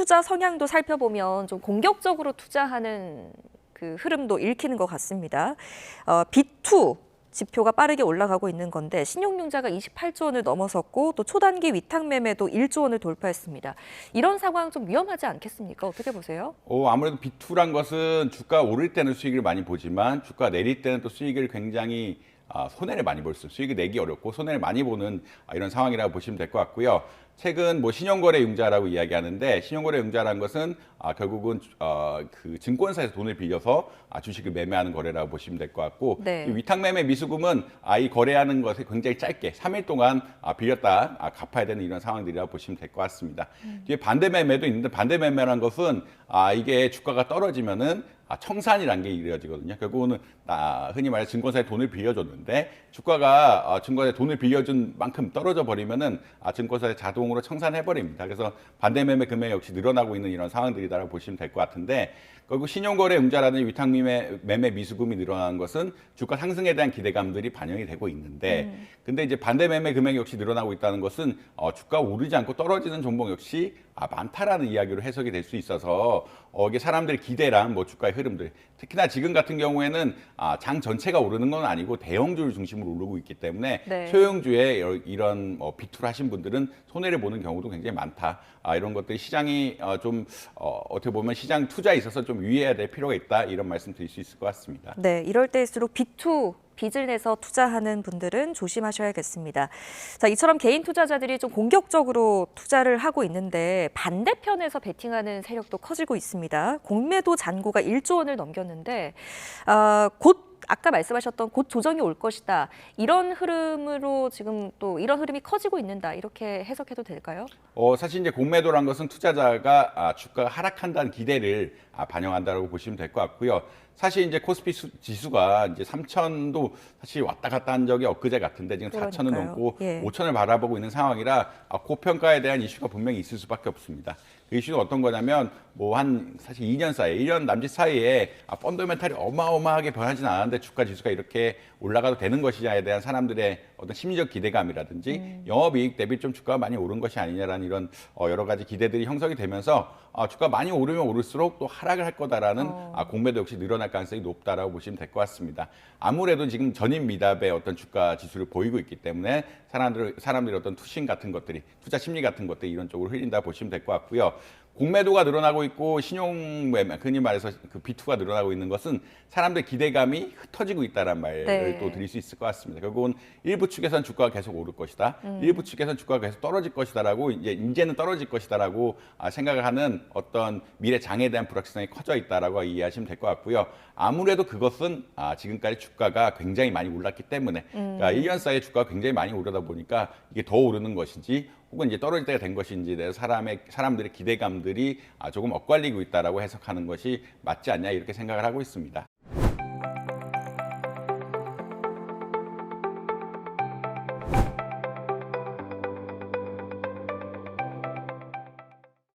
투자 성향도 살펴보면 좀 공격적으로 투자하는 그 흐름도 읽히는 것 같습니다. B2 지표가 빠르게 올라가고 있는 건데 신용융자가 28조 원을 넘어섰고 또 초단기 위탁 매매도 1조 원을 돌파했습니다. 이런 상황 좀 위험하지 않겠습니까? 어떻게 보세요? 아무래도 B2란 것은 주가 오를 때는 수익을 많이 보지만 주가 내릴 때는 또 수익을 굉장히 손해를 많이 볼 수, 수익을 내기 어렵고 손해를 많이 보는 이런 상황이라고 보시면 될 것 같고요. 최근 신용거래융자라고 이야기하는데 신용거래융자라는 것은 결국은 그 증권사에서 돈을 빌려서 주식을 매매하는 거래라고 보시면 될 것 같고 네. 이 위탁매매 미수금은 이 거래하는 것에 굉장히 짧게 3일 동안 빌렸다 갚아야 되는 이런 상황들이라고 보시면 될 것 같습니다. 뒤에 반대매매도 있는데 반대매매라는 것은 이게 주가가 떨어지면은 청산이라는 게 이루어지거든요. 결국은 흔히 말해 증권사에 돈을 빌려줬는데 주가가 증권사에 돈을 빌려준 만큼 떨어져 버리면은 증권사에 자동으로 청산해 버립니다. 그래서 반대매매 금액 역시 늘어나고 있는 이런 상황들이다라고 보시면 될 것 같은데 결국 신용거래융자라는 위탁매매 미수금이 늘어나는 것은 주가 상승에 대한 기대감들이 반영이 되고 있는데 근데 이제 반대매매 금액이 역시 늘어나고 있다는 것은 주가 오르지 않고 떨어지는 종목 역시 많다라는 이야기로 해석이 될 수 있어서 이게 사람들의 기대랑 주가의 흐름들 특히나 지금 같은 경우에는 장 전체가 오르는 건 아니고 대형주를 중심으로 오르고 있기 때문에 네. 소형주에 이런 비투를 하신 분들은 손해를 보는 경우도 굉장히 많다. 이런 것들이 시장이 좀 어떻게 보면 시장 투자에 있어서 좀 유의해야 될 필요가 있다. 이런 말씀 드릴 수 있을 것 같습니다. 네, 이럴 때일수록 B2 빚을 내서 투자하는 분들은 조심하셔야겠습니다. 자, 이처럼 개인 투자자들이 좀 공격적으로 투자를 하고 있는데 반대편에서 베팅하는 세력도 커지고 있습니다. 공매도 잔고가 1조 원을 넘겼는데 곧 아까 말씀하셨던 곧 조정이 올 것이다. 이런 흐름으로 지금 또 이런 흐름이 커지고 있는다. 이렇게 해석해도 될까요? 사실 이제 공매도란 것은 투자자가 주가가 하락한다는 기대를 반영한다고 보시면 될 것 같고요. 사실 이제 코스피 지수가 이제 3,000도 사실 왔다 갔다 한 적이 엊그제 같은데 지금 4,000을 그러니까요. 넘고 예. 5,000을 바라보고 있는 상황이라 고평가에 대한 이슈가 분명히 있을 수밖에 없습니다. 그 이슈는 어떤 거냐면 사실 2년 사이에 1년 남짓 사이에 펀더멘탈이 어마어마하게 변하지는 않았는데 주가 지수가 이렇게 올라가도 되는 것이냐에 대한 사람들의 어떤 심리적 기대감이라든지 영업이익 대비 좀 주가가 많이 오른 것이 아니냐라는 이런 여러 가지 기대들이 형성이 되면서 주가 많이 오르면 오를수록 또 하락을 할 거다라는 공매도 역시 늘어날 가능성이 높다라고 보시면 될 것 같습니다. 아무래도 지금 전임 미답의 어떤 주가 지수를 보이고 있기 때문에 사람들의 어떤 투심 같은 것들이 투자 심리 같은 것들이 이런 쪽으로 흘린다 보시면 될 것 같고요. 공매도가 늘어나고 있고 신용매매, 흔히 말해서 그 B2가 늘어나고 있는 것은 사람들의 기대감이 흩어지고 있다는 말을 네. 또 드릴 수 있을 것 같습니다. 결국은 일부 측에서는 주가가 계속 오를 것이다. 일부 측에서는 주가가 계속 떨어질 것이다라고 이제는 떨어질 것이다라고 생각을 하는 어떤 미래 장에 대한 불확실성이 커져 있다라고 이해하시면 될 것 같고요. 아무래도 그것은 지금까지 주가가 굉장히 많이 올랐기 때문에 그러니까 1년 사이에 주가가 굉장히 많이 오르다 보니까 이게 더 오르는 것인지 혹은 이제 떨어질 때가 된 것인지에 대해서 사람들의 기대감들이 조금 엇갈리고 있다라고 해석하는 것이 맞지 않냐 이렇게 생각을 하고 있습니다.